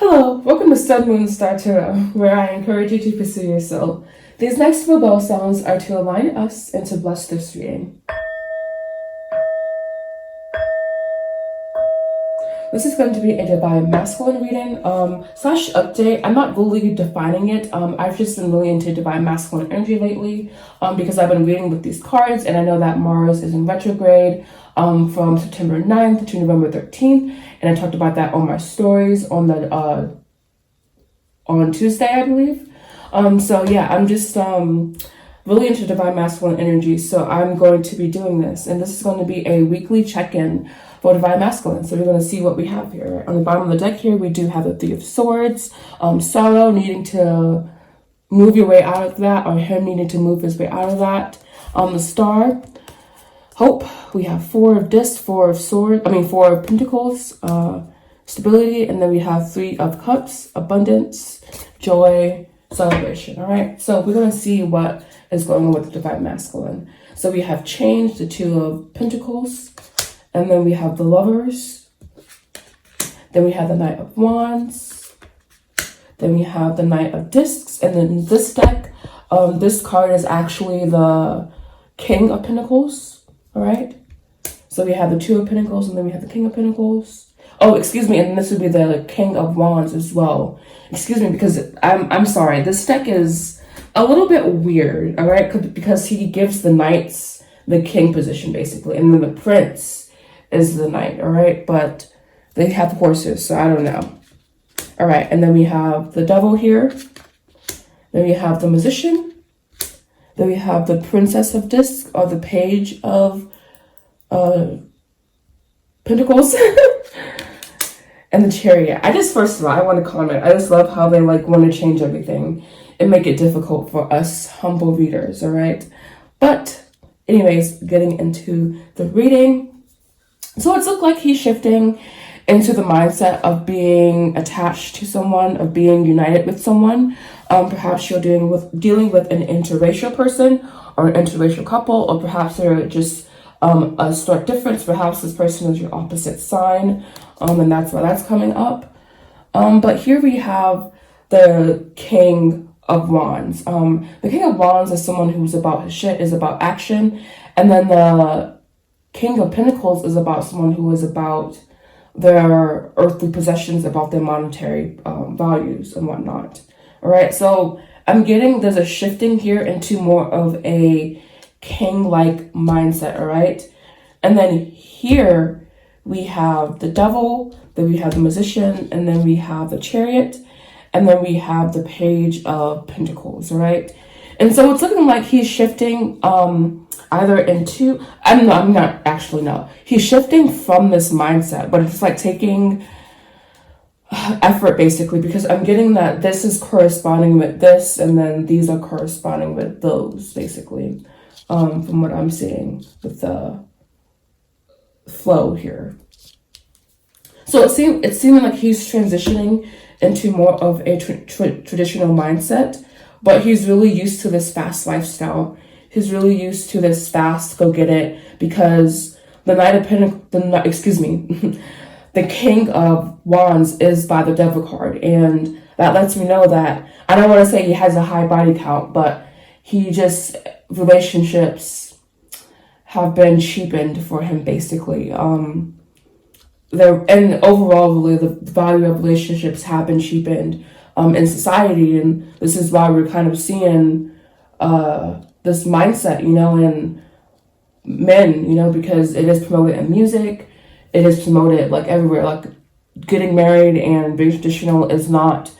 Hello, welcome to Sun Moon Star Tarot, where I encourage you to pursue your soul. These next four bell sounds are to align us and to bless this reading. This is going to be a divine masculine reading slash update. I'm not really defining it. I've just been really into divine masculine energy lately because I've been reading with these cards, and I know that Mars is in retrograde from September 9th to November 13th, and I talked about that on my stories on the on Tuesday, I believe. So yeah, I'm just really into divine masculine energy, so I'm going to be doing this, and this is going to be a weekly check-in for divine masculine. So we're going to see what we have here. On the bottom of the deck here, we do have the Three of Swords, sorrow, needing to move your way out of that, or him needing to move his way out of that. On the Star, hope. We have Four of Pentacles, stability, and then we have Three of Cups, abundance, joy, celebration. All right, so we're going to see what is going on with the divine masculine. So we have Change, the Two of Pentacles, and then we have the Lovers, then we have the Knight of Wands, then we have the Knight of Discs, and then this deck, this card is actually the King of Pentacles. All right, so we have the Two of Pentacles, and then we have the King of Pentacles. Oh, excuse me, and this would be the King of Wands as well. Excuse me, because I'm sorry, this deck is a little bit weird, all right, because he gives the Knights the King position, basically, and then the Prince is the Knight, all right, but they have horses, so I don't know. All right, and then we have the Devil here, then we have the Magician, then we have the Princess of Discs, or the Page of Pentacles, and the Chariot. First of all, I want to comment, I just love how they want to change everything and make it difficult for us humble readers, all right? But anyways, getting into the reading. So it's looked like he's shifting into the mindset of being attached to someone, of being united with someone. Perhaps you're dealing with an interracial person or an interracial couple, or perhaps they're just a stark difference. Perhaps this person is your opposite sign, and that's why that's coming up. But here we have the King of Wands. The King of Wands is someone who's about his shit, is about action, and then the King of Pentacles is about someone who is about their earthly possessions, about their monetary values and whatnot. All right, so I'm getting there's a shifting here into more of a king-like mindset, all right? And then here we have the Devil, then we have the Magician, and then we have the Chariot, and then we have the Page of Pentacles, all right? And so it's looking like he's shifting either into, he's shifting from this mindset, but it's like taking effort basically, because I'm getting that this is corresponding with this, and then these are corresponding with those basically, from what I'm seeing with the flow here. So it's seeming like he's transitioning into more of a traditional mindset, but he's really used to this fast lifestyle. He's really used to this fast go get it, because the the King of Wands is by the Devil card, and that lets me know that, I don't want to say he has a high body count, but relationships have been cheapened for him basically. And overall, really, the value of relationships have been cheapened in society, and this is why we're kind of seeing this mindset, in men, because it is promoted in music, it is promoted everywhere. Getting married and being traditional is not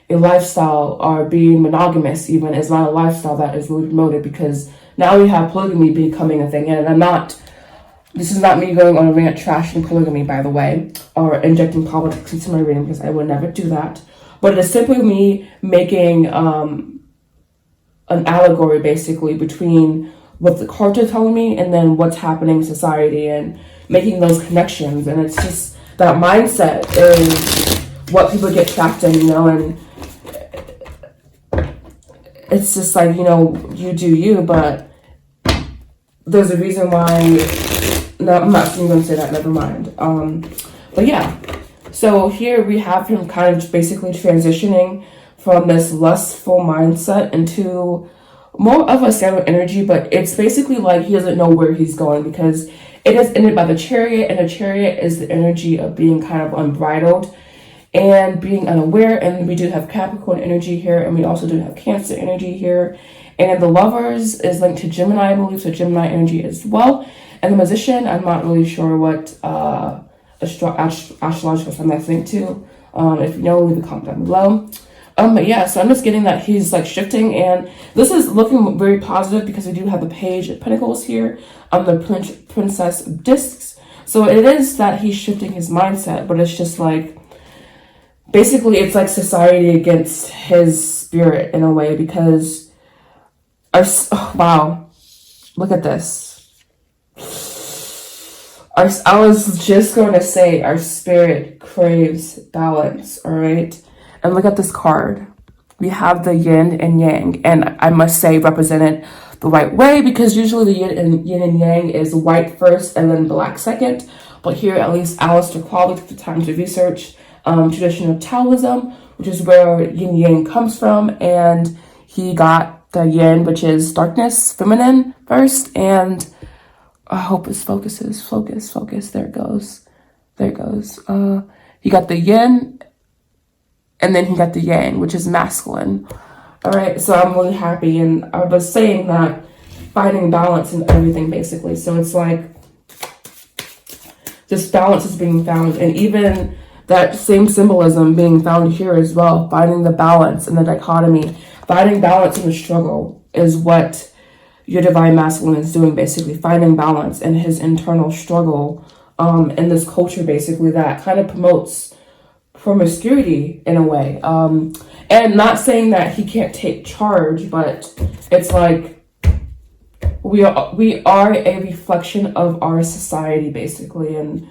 a lifestyle, or being monogamous even is not a lifestyle that is really promoted, because now we have polygamy becoming a thing. And this is not me going on a rant trashing polygamy, by the way, or injecting politics into my reading, because I would never do that. But it is simply me making an allegory basically between what the cards are telling me and then what's happening in society, and making those connections. And it's just that mindset is what people get trapped in, and it's just you do you, but there's a reason why. No, I'm not even going to say that, never mind. But yeah, So here we have him kind of basically transitioning from this lustful mindset into more of a standard energy, but it's basically like he doesn't know where he's going because it is ended by the Chariot, and the Chariot is the energy of being kind of unbridled and being unaware. And we do have Capricorn energy here, and we also do have Cancer energy here. And the Lovers is linked to Gemini, I believe, so Gemini energy as well. And the Magician, I'm not really sure what astrological sign that's linked to. If you know, leave a comment down below. But yeah, so I'm just getting that he's like shifting, and this is looking very positive because we do have the Page of Pentacles here, the Princess of Discs. So it is that he's shifting his mindset, but it's just like, basically it's like society against his spirit in a way, because wow, look at this. I was just going to say our spirit craves balance, all right? And look at this card. We have the yin and yang, and I must say represented the right way, because usually the yin and yang is white first and then black second. But here, at least Aleister Crowley took the time to research traditional Taoism, which is where yin yang comes from, and he got the yin, which is darkness, feminine first, and I hope it focuses. Focus. There it goes. He got the yin, and then he got the yang, which is masculine. All right, so I'm really happy. And I was saying that finding balance in everything, basically. So it's like this balance is being found. And even that same symbolism being found here as well. Finding the balance in the dichotomy. Finding balance in the struggle is what your divine masculine is doing, basically. Finding balance in his internal struggle in this culture, basically, that kind of promotes promiscuity in a way, and not saying that he can't take charge, but it's like we are a reflection of our society, basically. And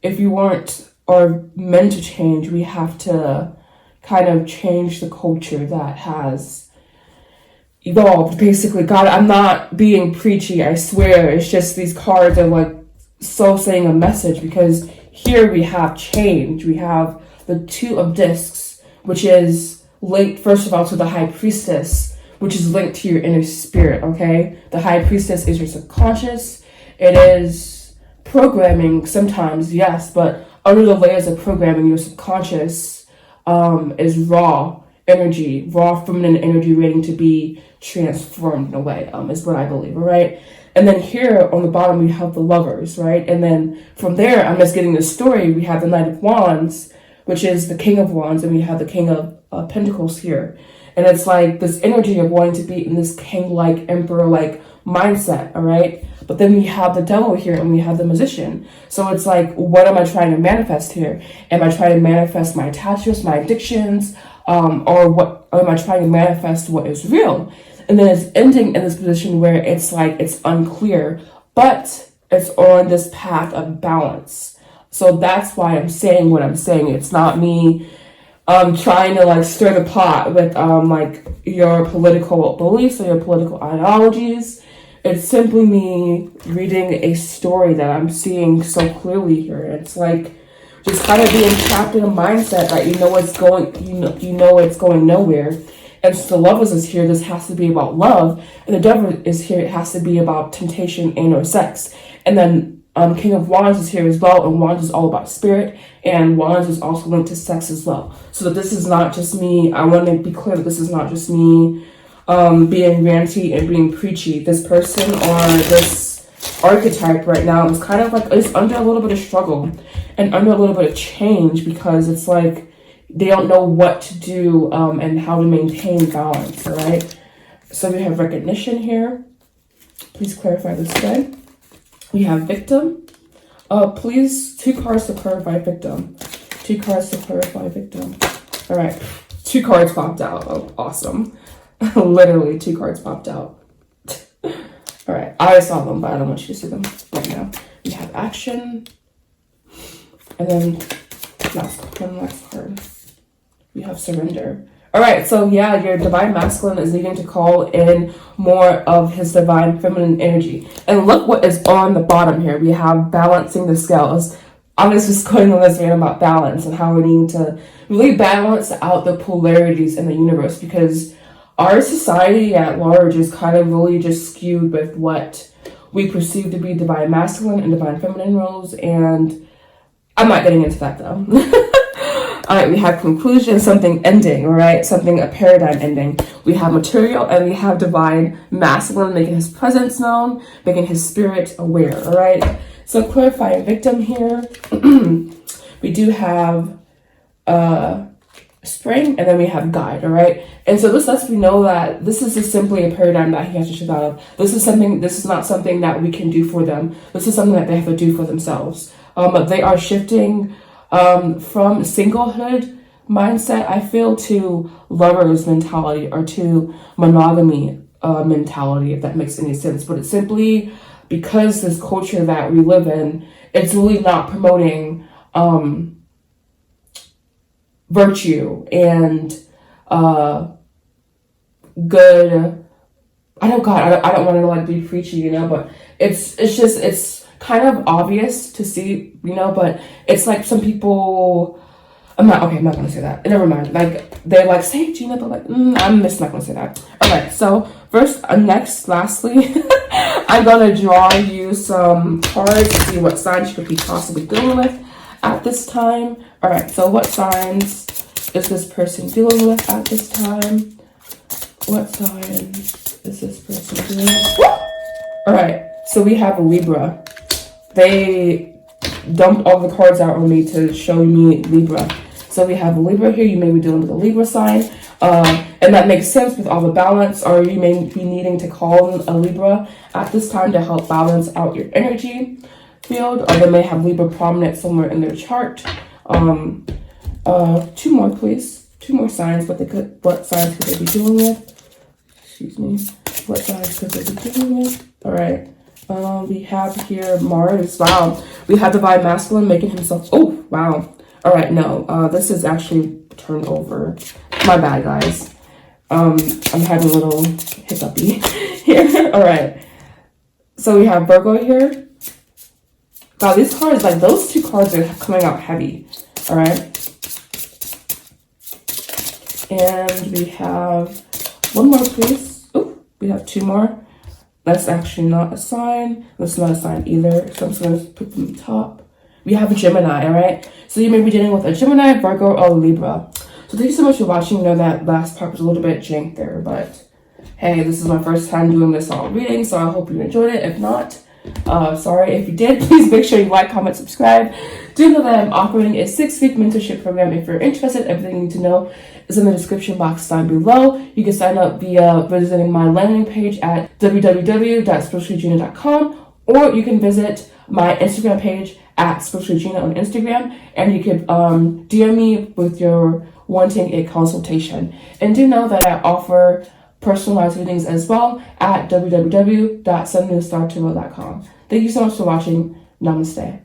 if you weren't or meant to change, we have to kind of change the culture that has evolved, basically. God, I'm not being preachy, I swear. It's just these cards are like so saying a message, because here we have change. We have the Two of Discs, which is linked, first of all, to the High Priestess, which is linked to your inner spirit, okay? The High Priestess is your subconscious. It is programming sometimes, yes, but under the layers of programming, your subconscious is raw energy, raw feminine energy waiting to be transformed in a way, is what I believe, all right? And then here on the bottom, we have the Lovers, right? And then from there, I'm just getting the story. We have the Knight of Wands, which is the King of Wands, and we have the King of Pentacles here. And it's like this energy of wanting to be in this king-like, emperor-like mindset, all right? But then we have the Devil here, and we have the Magician. So it's like, what am I trying to manifest here? Am I trying to manifest my attachments, my addictions, or am I trying to manifest what is real? And then it's ending in this position where it's like, it's unclear, but it's on this path of balance. So that's why I'm saying what I'm saying. It's not me trying to like stir the pot with like your political beliefs or your political ideologies. It's simply me reading a story that I'm seeing so clearly here. It's like just kind of being trapped in a mindset that you know it's going nowhere. And so the Lovers is here. This has to be about love, and the Devil is here. It has to be about temptation and or sex. And then King of Wands is here as well, and Wands is all about spirit, and Wands is also linked to sex as well. So that this is not just me. I want to be clear that this is not just me being ranty and being preachy. This person or this archetype right now is kind of like, it's under a little bit of struggle and under a little bit of change, because it's like they don't know what to do and how to maintain balance, all right? So we have recognition here. Please clarify this today. We have victim. Please, 2 cards to clarify victim. 2 cards to clarify victim. All right, 2 cards popped out. Oh, awesome. Literally 2 cards popped out. All right, I saw them, but I don't want you to see them right now. We have action. And then last card. We have surrender. All right, so yeah, your divine masculine is needing to call in more of his divine feminine energy. And look what is on the bottom here. We have balancing the scales. I was just going on this rant about balance and how we need to really balance out the polarities in the universe, because our society at large is kind of really just skewed with what we perceive to be divine masculine and divine feminine roles, and I'm not getting into that though. All right, we have conclusion, something ending, all right? Something, a paradigm ending. We have material, and we have divine masculine, making his presence known, making his spirit aware, all right? So clarifying victim here. We do have spring, and then we have guide, all right? And so this lets me know that this is just simply a paradigm that he has to shift out of. This is not something that we can do for them. This is something that they have to do for themselves. They are shifting from singlehood mindset, I feel, to lovers mentality, or to monogamy mentality, if that makes any sense. But it's simply because this culture that we live in, it's really not promoting virtue and good. I don't want to like be preachy, you know, but it's kind of obvious to see, you know, but it's like some people, I'm not going to say that. Never mind. Like, they're like, say Gina, they're like, I'm just not going to say that. All right, so lastly, I'm going to draw you some cards to see what signs you could be possibly dealing with at this time. All right, so what signs is this person dealing with at this time? What signs is this person dealing with? All right, so we have a Libra. They dumped all the cards out on me to show me Libra. So we have a Libra here. You may be dealing with a Libra sign. And that makes sense with all the balance, or you may be needing to call a Libra at this time to help balance out your energy field, or they may have Libra prominent somewhere in their chart. Two more, please. Two more signs. What signs could they be dealing with? Excuse me. What signs could they be dealing with? All right. We have here Mars. Wow. We have divine masculine making himself. Oh, wow. All right. No, this is actually turned over. My bad, guys. I'm having a little hiccupy here. All right. So we have Virgo here. Wow, these cards, like those two cards are coming out heavy. All right. And we have one more, please. Oh, we have two more. That's actually not a sign. That's not a sign either. So I'm just going to put them on top. We have a Gemini, all right? So you may be dealing with a Gemini, Virgo, or Libra. So thank you so much for watching. I know that last part was a little bit jank there, but hey, this is my first time doing this all reading, so I hope you enjoyed it. If not, sorry. If you did, please make sure you like, comment, subscribe. Do know that I'm offering a 6-week mentorship program. If you're interested, everything you need to know is in the description box down below. You can sign up via visiting my landing page at www.spirituallygina.com, or you can visit my Instagram page at spirituallygina on Instagram, and you could DM me with your wanting a consultation. And do know that I offer personalized readings as well at www.sunnewstartarot.com. Thank you so much for watching. Namaste.